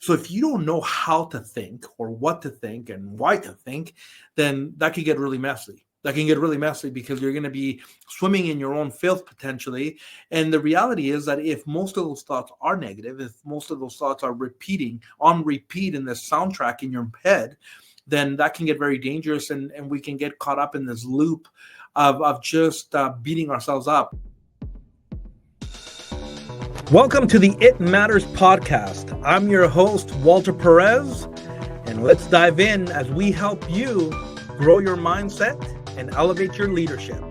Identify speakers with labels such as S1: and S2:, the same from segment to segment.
S1: So if you don't know how to think or what to think and why to think, then that could get really messy. That can get really messy because you're going to be swimming in your own filth potentially. And the reality is that if most of those thoughts are negative, if most of those thoughts are repeating on repeat in this soundtrack in your head, then that can get very dangerous, and we can get caught up in this loop of just beating ourselves up. Welcome to the It Matters podcast. I'm your host, Walter Perez, and let's dive in as we help you grow your mindset and elevate your leadership.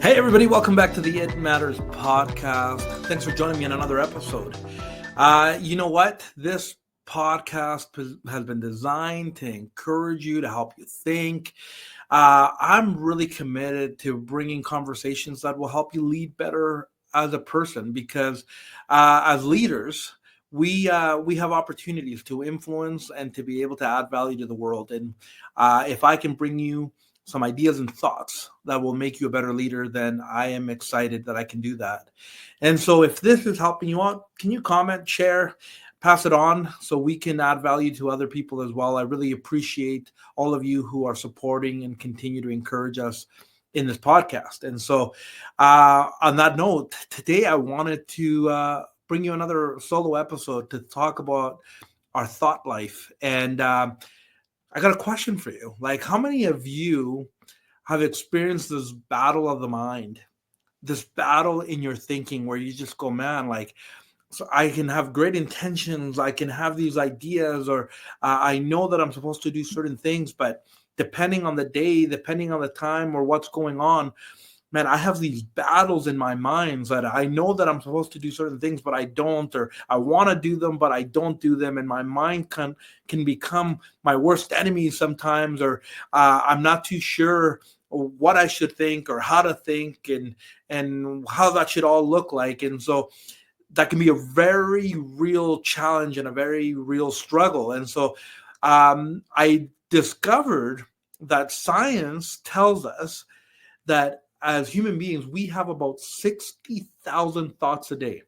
S1: Hey everybody, welcome back to the It Matters podcast. Thanks for joining me in another episode. You know what? This podcast has been designed to encourage you, to help you think. I'm really committed to bringing conversations that will help you lead better as a person, because as leaders, we have opportunities to influence and to be able to add value to the world. And if I can bring you some ideas and thoughts that will make you a better leader, then I am excited that I can do that. And so if this is helping you out, can you comment, share, pass it on so we can add value to other people as well? I really appreciate all of you who are supporting and continue to encourage us in this podcast. And so on that note, today I wanted to bring you another solo episode to talk about our thought life. And I got a question for you. Like, how many of you have experienced this battle of the mind, this battle in your thinking where you just go, man, like, so I can have great intentions, I can have these ideas, or I know that I'm supposed to do certain things, but depending on the day, depending on the time or what's going on, man, I have these battles in my mind that I know that I'm supposed to do certain things, but I don't, or I want to do them, but I don't do them. And my mind can become my worst enemy sometimes, or I'm not too sure what I should think or how to think and how that should all look like. And so that can be a very real challenge and a very real struggle. And so I discovered that science tells us that as human beings, we have about 60,000 thoughts a day.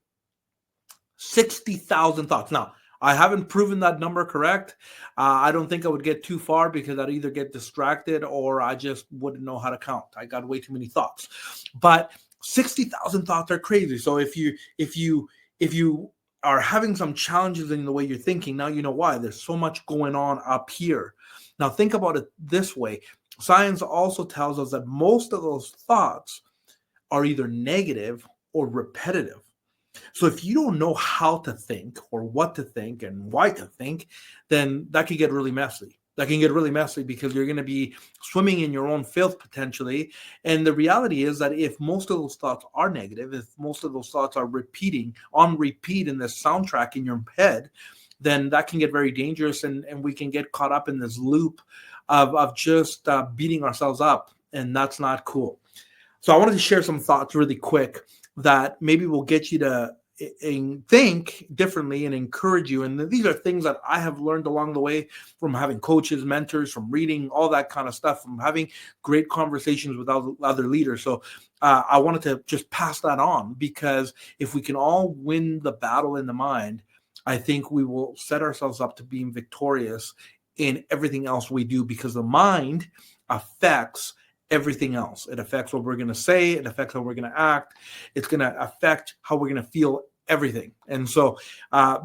S1: 60,000 thoughts. Now, I haven't proven that number correct. I don't think I would get too far because I'd either get distracted or I just wouldn't know how to count. I got way too many thoughts. But 60,000 thoughts are crazy. So if you are having some challenges in the way you're thinking, now you know why. There's so much going on up here. Now think about it this way. Science also tells us that most of those thoughts are either negative or repetitive. So if you don't know how to think or what to think and why to think, then that can get really messy. That can get really messy because you're going to be swimming in your own filth potentially. And the reality is that if most of those thoughts are negative, if most of those thoughts are repeating on repeat in this soundtrack in your head, then that can get very dangerous, and we can get caught up in this loop of just beating ourselves up, and that's not cool. So I wanted to share some thoughts really quick that maybe will get you to think differently and encourage you. And these are things that I have learned along the way from having coaches, mentors, from reading, all that kind of stuff, from having great conversations with other leaders. So I wanted to just pass that on, because if we can all win the battle in the mind, I think we will set ourselves up to being victorious in everything else we do, because the mind affects everything else. It affects what we're going to say. It affects how we're going to act. It's going to affect how we're going to feel, everything. And so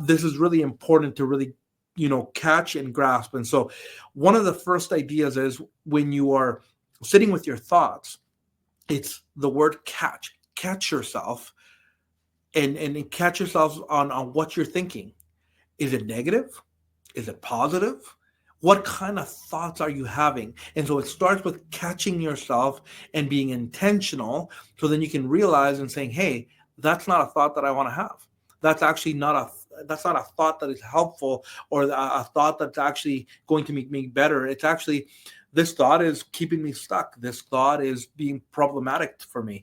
S1: this is really important to really, catch and grasp. And so one of the first ideas is when you are sitting with your thoughts, it's the word catch. Catch yourself and catch yourself on what you're thinking. Is it negative? Is it positive? What kind of thoughts are you having? And so it starts with catching yourself and being intentional, so then you can realize and saying, hey, that's not a thought that I want to have. That's actually not a thought that is helpful, or a thought that's actually going to make me better. It's actually, this thought is keeping me stuck. This thought is being problematic for me.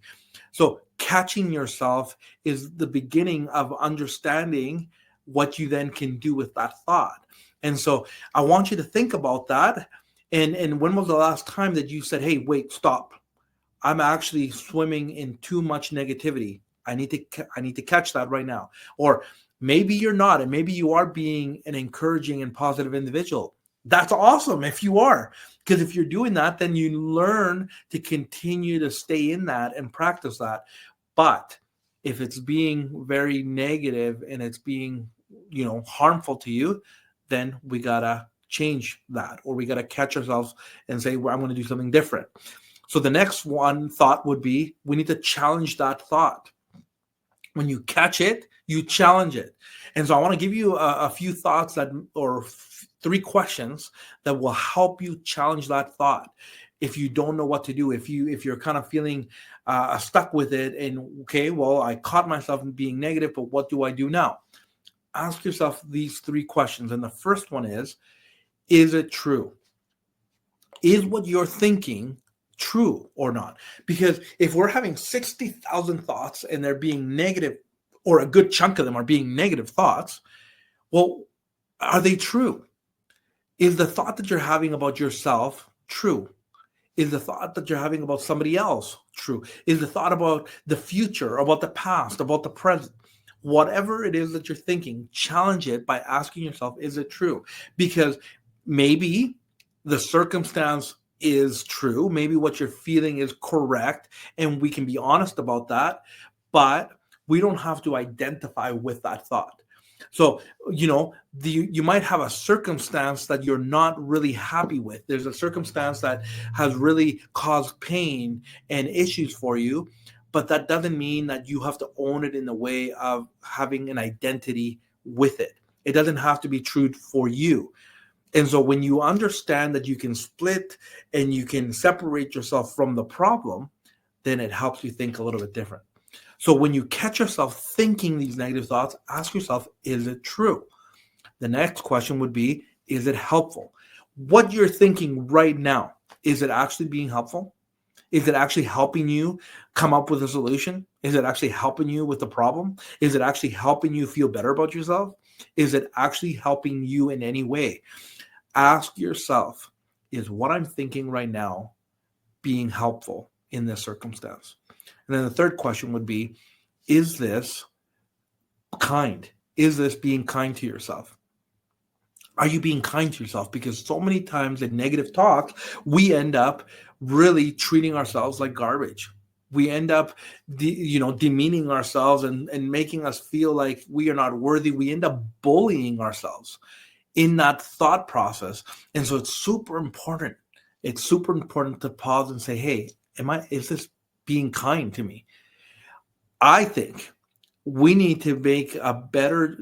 S1: So catching yourself is the beginning of understanding what you then can do with that thought. And so I want you to think about that. And when was the last time that you said, hey, wait, stop. I'm actually swimming in too much negativity. I need to catch that right now. Or maybe you're not, and maybe you are being an encouraging and positive individual. That's awesome if you are, because if you're doing that, then you learn to continue to stay in that and practice that. But if it's being very negative and it's being, harmful to you, then we gotta change that, or we gotta catch ourselves and say, well, I'm going to do something different. So the next one thought would be, we need to challenge that thought. When you catch it, you challenge it. And so I want to give you a few thoughts or three questions that will help you challenge that thought. If you don't know what to do, if you're kind of feeling stuck with it, and okay, well, I caught myself in being negative, but what do I do now? Ask yourself these three questions. And the first one is it true? Is what you're thinking true or not? Because if we're having 60,000 thoughts and they're being negative, or a good chunk of them are being negative thoughts, well, are they true? Is the thought that you're having about yourself true? Is the thought that you're having about somebody else true? Is the thought about the future, about the past, about the present? Whatever it is that you're thinking, challenge it by asking yourself, is it true? Because maybe the circumstance is true. Maybe what you're feeling is correct, and we can be honest about that, but we don't have to identify with that thought. So, you might have a circumstance that you're not really happy with. There's a circumstance that has really caused pain and issues for you, but that doesn't mean that you have to own it in the way of having an identity with it. It doesn't have to be true for you. And so when you understand that you can split and you can separate yourself from the problem, then it helps you think a little bit different. So when you catch yourself thinking these negative thoughts, ask yourself, is it true? The next question would be, is it helpful? What you're thinking right now, is it actually being helpful? Is it actually helping you come up with a solution? Is it actually helping you with the problem? Is it actually helping you feel better about yourself? Is it actually helping you in any way? Ask yourself, is what I'm thinking right now being helpful in this circumstance? And then the third question would be, is this kind? Is this being kind to yourself? Are you being kind to yourself? Because so many times in negative talk, we end up really treating ourselves like garbage. We end up, demeaning ourselves and making us feel like we are not worthy. We end up bullying ourselves in that thought process. And so it's super important. It's super important to pause and say, hey, is this being kind to me? I think we need to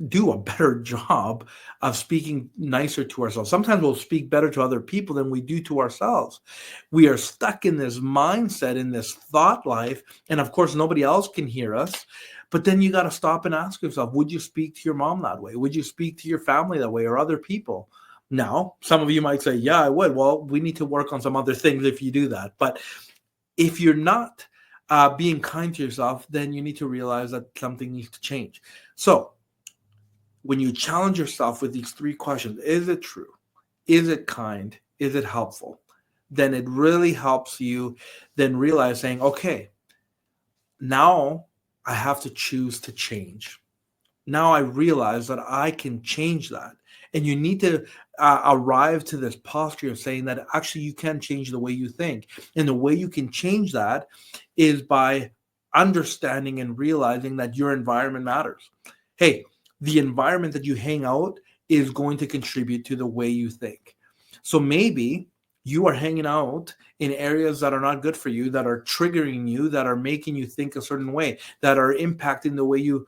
S1: do a better job of speaking nicer to ourselves. Sometimes we'll speak better to other people than we do to ourselves. We are stuck in this mindset, in this thought life. And of course, nobody else can hear us. But then you got to stop and ask yourself, would you speak to your mom that way? Would you speak to your family that way, or other people? Now, some of you might say, yeah, I would. Well, we need to work on some other things if you do that. But if you're not being kind to yourself, then you need to realize that something needs to change. So when you challenge yourself with these three questions, is it true? Is it kind? Is it helpful? Then it really helps you then realize saying, okay, now I have to choose to change. Now I realize that I can change that. And you need to arrive to this posture of saying that actually you can change the way you think. And the way you can change that is by understanding and realizing that your environment matters. Hey, the environment that you hang out is going to contribute to the way you think. So maybe you are hanging out in areas that are not good for you, that are triggering you, that are making you think a certain way, that are impacting the way you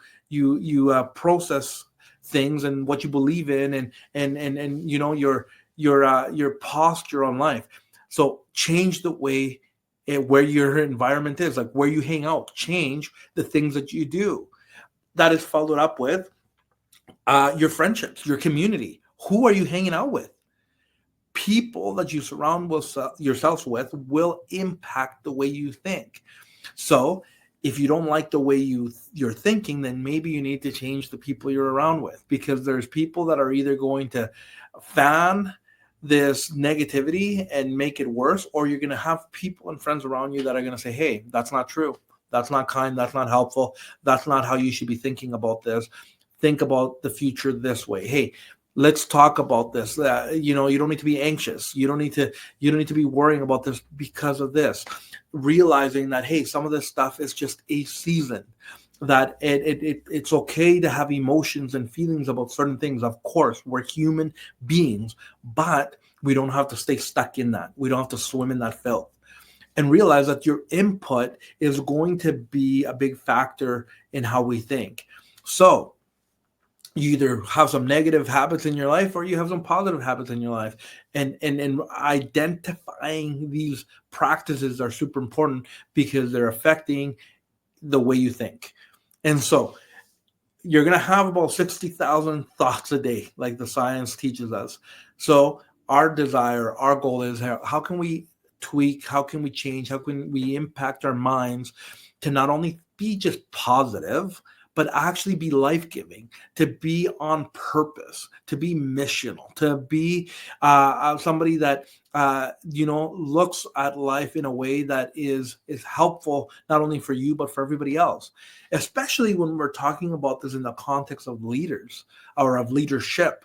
S1: process things and what you believe in, and your posture on life. So change the way where your environment is, like where you hang out. Change the things that you do. That is followed up with your friendships, your community. Who are you hanging out with? People that you surround yourself with will impact the way you think. So if you don't like the way you're thinking, then maybe you need to change the people you're around with, because there's people that are either going to fan this negativity and make it worse, or you're going to have people and friends around you that are going to say, hey, that's not true. That's not kind. That's not helpful. That's not how you should be thinking about this. Think about the future this way. Hey, let's talk about this. You don't need to be anxious. You don't need to be worrying about this because of this. Realizing that, hey, some of this stuff is just a season. That it's okay to have emotions and feelings about certain things. Of course, we're human beings, but we don't have to stay stuck in that. We don't have to swim in that filth. And realize that your input is going to be a big factor in how we think. So you either have some negative habits in your life or you have some positive habits in your life. And identifying these practices are super important because they're affecting the way you think. And so you're going to have about 60,000 thoughts a day, like the science teaches us. So our desire, our goal is how can we tweak, how can we change, how can we impact our minds to not only be just positive, but actually be life-giving, to be on purpose, to be missional, to be somebody that looks at life in a way that is helpful not only for you but for everybody else. Especially when we're talking about this in the context of leaders or of leadership.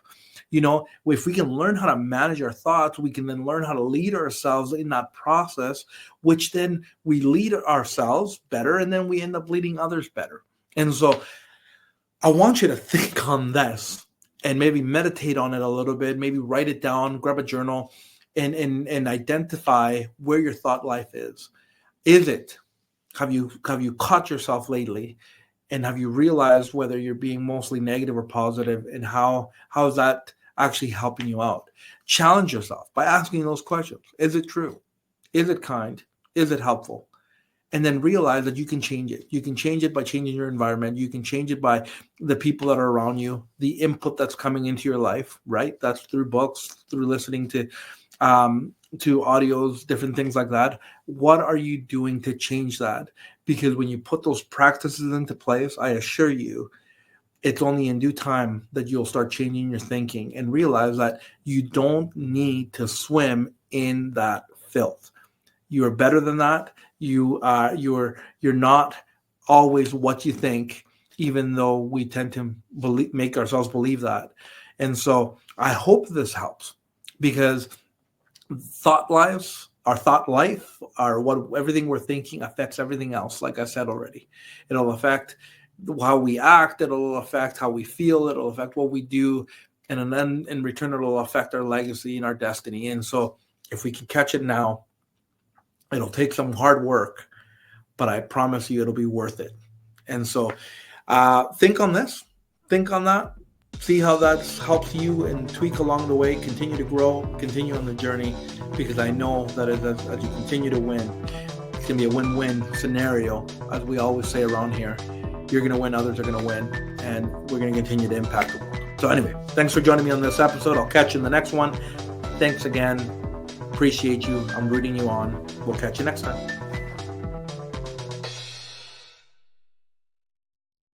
S1: If we can learn how to manage our thoughts, we can then learn how to lead ourselves in that process, which then we lead ourselves better, and then we end up leading others better. And so I want you to think on this and maybe meditate on it a little bit, maybe write it down, grab a journal, and identify where your thought life is. Have you caught yourself lately? And have you realized whether you're being mostly negative or positive, and how is that actually helping you out? Challenge yourself by asking those questions. Is it true? Is it kind? Is it helpful? And then realize that you can change it. You can change it by changing your environment. You can change it by the people that are around you, the input that's coming into your life, right? That's through books, through listening to audios, different things like that. What are you doing to change that? Because when you put those practices into place, I assure you, it's only in due time that you'll start changing your thinking and realize that you don't need to swim in that filth. You are better than that. You're not always what you think, even though we tend to make ourselves believe that. And so I hope this helps, because our thought life, everything we're thinking affects everything else. Like I said already, it'll affect how we act. It'll affect how we feel. It'll affect what we do. And then in return, it'll affect our legacy and our destiny. And so if we can catch it now, it'll take some hard work, but I promise you it'll be worth it. And so think on this, think on that, see how that helps you, and tweak along the way, continue to grow, continue on the journey, because I know that as you continue to win, it's going to be a win-win scenario. As we always say around here, you're going to win, others are going to win, and we're going to continue to impact the world. So anyway, thanks for joining me on this episode. I'll catch you in the next one. Thanks again. Appreciate you. I'm rooting you on. We'll catch you next time.